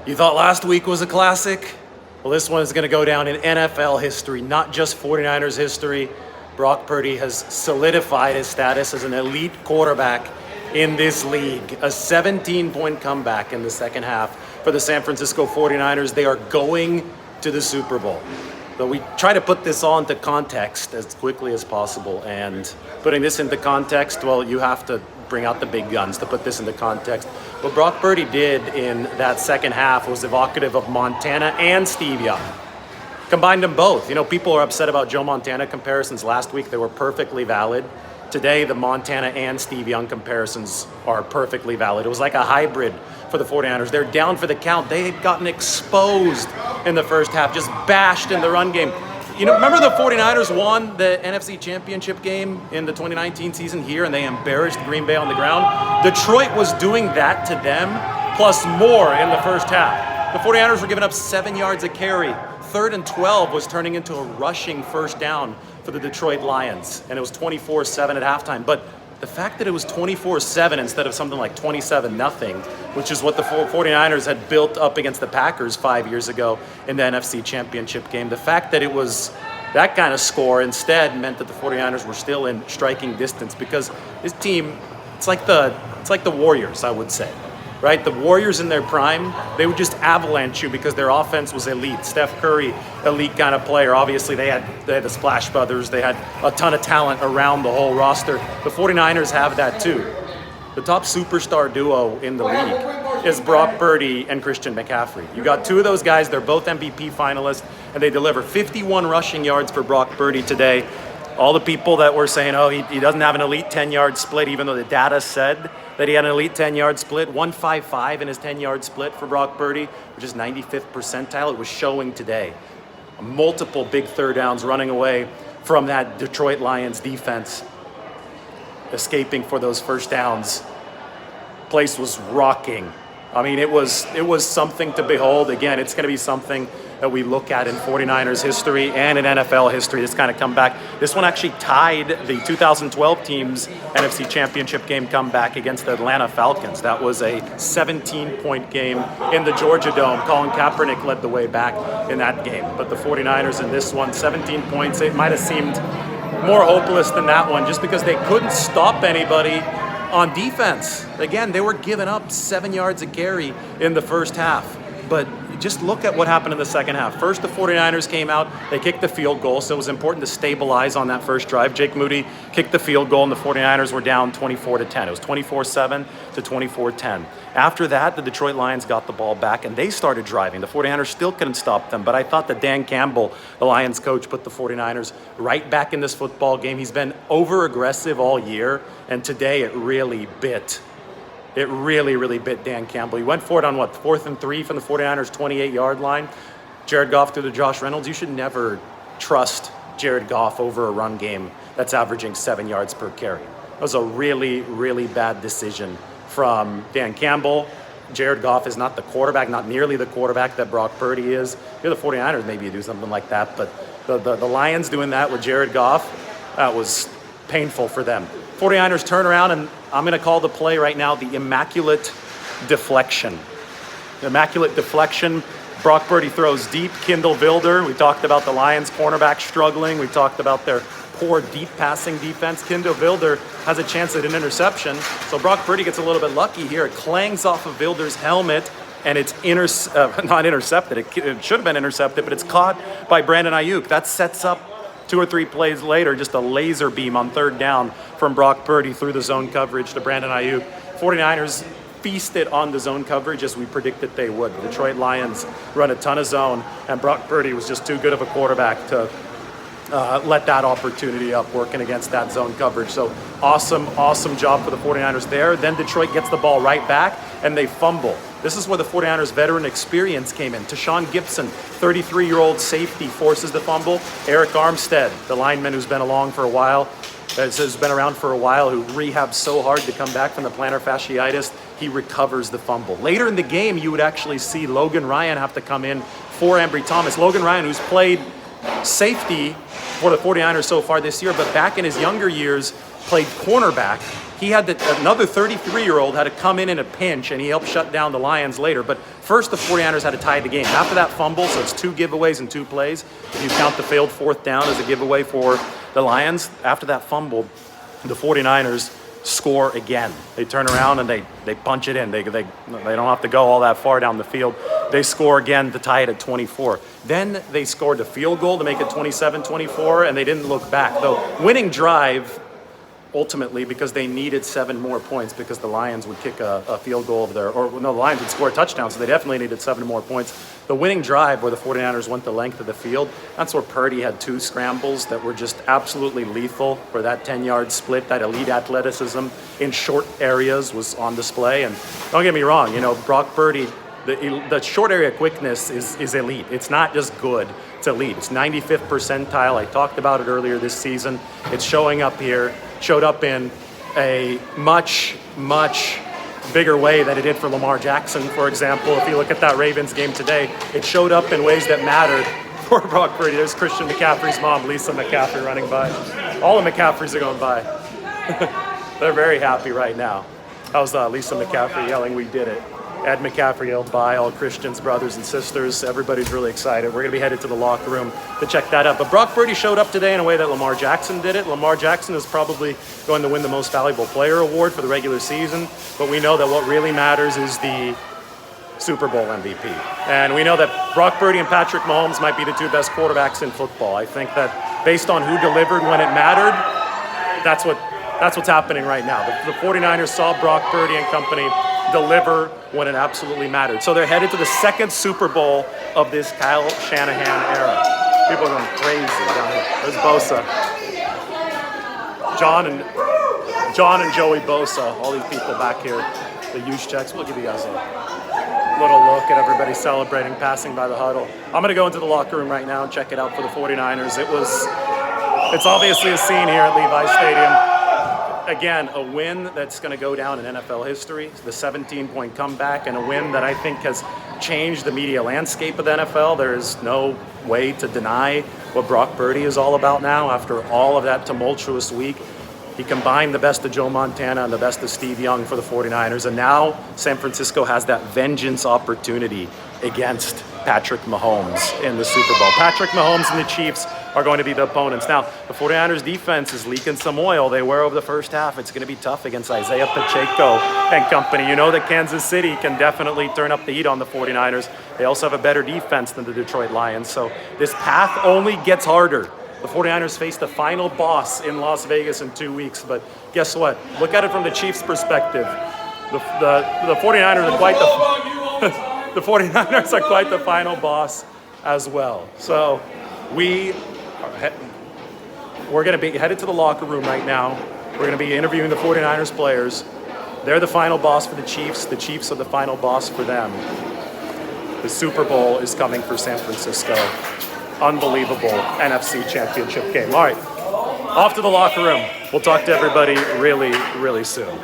You thought last week was a classic? Well, this one is going to go down in NFL history, not just 49ers history. Brock Purdy has solidified his status as an elite quarterback in this league. A 17-point comeback in the second half for the San Francisco 49ers. They are going to the Super Bowl. So we try to put this all into context as quickly as possible. And putting this into context, well, you have to bring out the big guns to put this into context. What Brock Purdy did in that second half was evocative of Montana and Steve Young. Combined them both. You know, people are upset about Joe Montana comparisons last week. They were perfectly valid. Today, the Montana and Steve Young comparisons are perfectly valid. It was like a hybrid for the 49ers. They're down for the count. They had gotten exposed in the first half, just bashed in the run game. You know, remember the 49ers won the NFC Championship game in the 2019 season here, and they embarrassed Green Bay on the ground? Detroit was doing that to them, plus more in the first half. The 49ers were giving up 7 yards a carry. 3rd and 12 was turning into a rushing first down for the Detroit Lions, and it was 24-7 at halftime. But the fact that it was 24-7 instead of something like 27-0, which is what the 49ers had built up against the Packers 5 years ago in the NFC Championship game, the fact that it was that kind of score instead meant that the 49ers were still in striking distance, because this team, it's like the Warriors, I would say. Right? The Warriors in their prime, they would just avalanche you because their offense was elite. Steph Curry, elite kind of player. Obviously, they had the Splash Brothers. They had a ton of talent around the whole roster. The 49ers have that too. The top superstar duo in the league is Brock Purdy and Christian McCaffrey. You got two of those guys. They're both MVP finalists, and they deliver 51 rushing yards for Brock Purdy today. All the people that were saying, oh, he doesn't have an elite 10-yard split, even though the data said that he had an elite 10-yard split. 155 in his 10-yard split for Brock Purdy, which is 95th percentile. It was showing today. Multiple big third downs running away from that Detroit Lions defense, escaping for those first downs. Place was rocking. I mean, it was something to behold. Again, it's going to be something that we look at in 49ers history and in NFL history. This kind of comeback. This one actually tied the 2012 team's NFC Championship game comeback against the Atlanta Falcons. That was a 17-point game in the Georgia Dome. Colin Kaepernick led the way back in that game. But the 49ers in this one, 17 points. It might have seemed more hopeless than that one just because they couldn't stop anybody on defense. Again, they were giving up 7 yards a carry in the first half. But just look at what happened in the second half. First, the 49ers came out. They kicked the field goal, so it was important to stabilize on that first drive. Jake Moody kicked the field goal, and the 49ers were down 24-10. It was 24-7 to 24-10. After that, the Detroit Lions got the ball back, and they started driving. The 49ers still couldn't stop them, but I thought that Dan Campbell, the Lions coach, put the 49ers right back in this football game. He's been over-aggressive all year, and today it really bit. It really bit Dan Campbell. He went for it on 4th and 3 from the 49ers 28-yard line. Jared Goff threw to Josh Reynolds. You should never trust Jared Goff over a run game that's averaging 7 yards per carry. That was a really bad decision from Dan Campbell. Jared Goff is not the quarterback, not nearly the quarterback that Brock Purdy is. If you're the 49ers, maybe you do something like that. But the Lions doing that with Jared Goff, that was painful for them. 49ers turn around, and I'm going to call the play right now the immaculate deflection. The immaculate deflection. Brock Purdy throws deep. Kindle Vilder. We talked about the Lions cornerback struggling. We talked about their poor deep passing defense. Kindle Vilder has a chance at an interception. So Brock Purdy gets a little bit lucky here. It clangs off of Vilder's helmet, and it's not intercepted. It should have been intercepted, but it's caught by Brandon Ayuk. That sets up 2 or 3 plays later, just a laser beam on 3rd down from Brock Purdy through the zone coverage to Brandon Ayuk. 49ers feasted on the zone coverage as we predicted they would. The Detroit Lions run a ton of zone, and Brock Purdy was just too good of a quarterback to let that opportunity up working against that zone coverage. So awesome job for the 49ers there. Then Detroit gets the ball right back, and they fumble. This is where the 49ers veteran experience came in. Tashawn Gibson, 33-year-old safety, forces the fumble. Eric Armstead, the lineman who's been around for a while, who rehabs so hard to come back from the plantar fasciitis, he recovers the fumble. Later in the game, you would actually see Logan Ryan have to come in for Ambry Thomas. Logan Ryan, who's played safety for the 49ers so far this year, but back in his younger years, played cornerback. He had another 33-year-old had to come in a pinch, and he helped shut down the Lions later. But first, the 49ers had to tie the game. After that fumble, so it's 2 giveaways in 2 plays. If you count the failed 4th down as a giveaway for the Lions, after that fumble, the 49ers score again. They turn around and they punch it in. They don't have to go all that far down the field. They score again to tie it at 24. Then they scored the field goal to make it 27-24, and they didn't look back. The winning drive, ultimately, because they needed 7 more points, because the Lions would kick a field goal the Lions would score a touchdown, so they definitely needed 7 more points. The winning drive where the 49ers went the length of the field, that's where Purdy had 2 scrambles that were just absolutely lethal, where that 10-yard split, that elite athleticism in short areas was on display. And don't get me wrong, Brock Purdy, the short area quickness is elite. It's not just good, it's elite. It's 95th percentile. I talked about it earlier this season. It's showing up here. Showed up in a much, much bigger way than it did for Lamar Jackson, for example. If you look at that Ravens game today, it showed up in ways that mattered for Brock Purdy. There's Christian McCaffrey's mom, Lisa McCaffrey, running by. All the McCaffreys are going by. They're very happy right now. How's Lisa McCaffrey yelling, "We did it"? Ed McCaffrey yelled by, all Christians, brothers and sisters. Everybody's really excited. We're going to be headed to the locker room to check that out. But Brock Purdy showed up today in a way that Lamar Jackson did it. Lamar Jackson is probably going to win the Most Valuable Player award for the regular season. But we know that what really matters is the Super Bowl MVP. And we know that Brock Purdy and Patrick Mahomes might be the 2 best quarterbacks in football. I think that based on who delivered when it mattered, that's what's happening right now. The 49ers saw Brock Purdy and company deliver when it absolutely mattered. So they're headed to the 2nd Super Bowl of this Kyle Shanahan era. People are going crazy down here. There's Bosa. John and Joey Bosa, all these people back here. The use checks. We'll give you guys a little look at everybody celebrating, passing by the huddle. I'm going to go into the locker room right now and check it out for the 49ers. It's obviously a scene here at Levi Stadium. Again, a win that's going to go down in NFL history, the 17-point comeback, and a win that I think has changed the media landscape of the NFL. There is no way to deny what Brock Purdy is all about now after all of that tumultuous week. He combined the best of Joe Montana and the best of Steve Young for the 49ers, and now San Francisco has that vengeance opportunity against Patrick Mahomes in the Super Bowl. Patrick Mahomes and the Chiefs are going to be the opponents. Now, the 49ers defense is leaking some oil. They were over the first half. It's going to be tough against Isaiah Pacheco and company. You know that Kansas City can definitely turn up the heat on the 49ers. They also have a better defense than the Detroit Lions. So this path only gets harder. The 49ers face the final boss in Las Vegas in 2 weeks. But guess what? Look at it from the Chiefs' perspective. The 49ers are quite the 49ers are quite the final boss as well. So we're going to be headed to the locker room right now. We're going to be interviewing the 49ers players. They're the final boss for the Chiefs. The Chiefs are the final boss for them. The Super Bowl is coming for San Francisco. Unbelievable NFC Championship game. All right, off to the locker room. We'll talk to everybody really, really soon.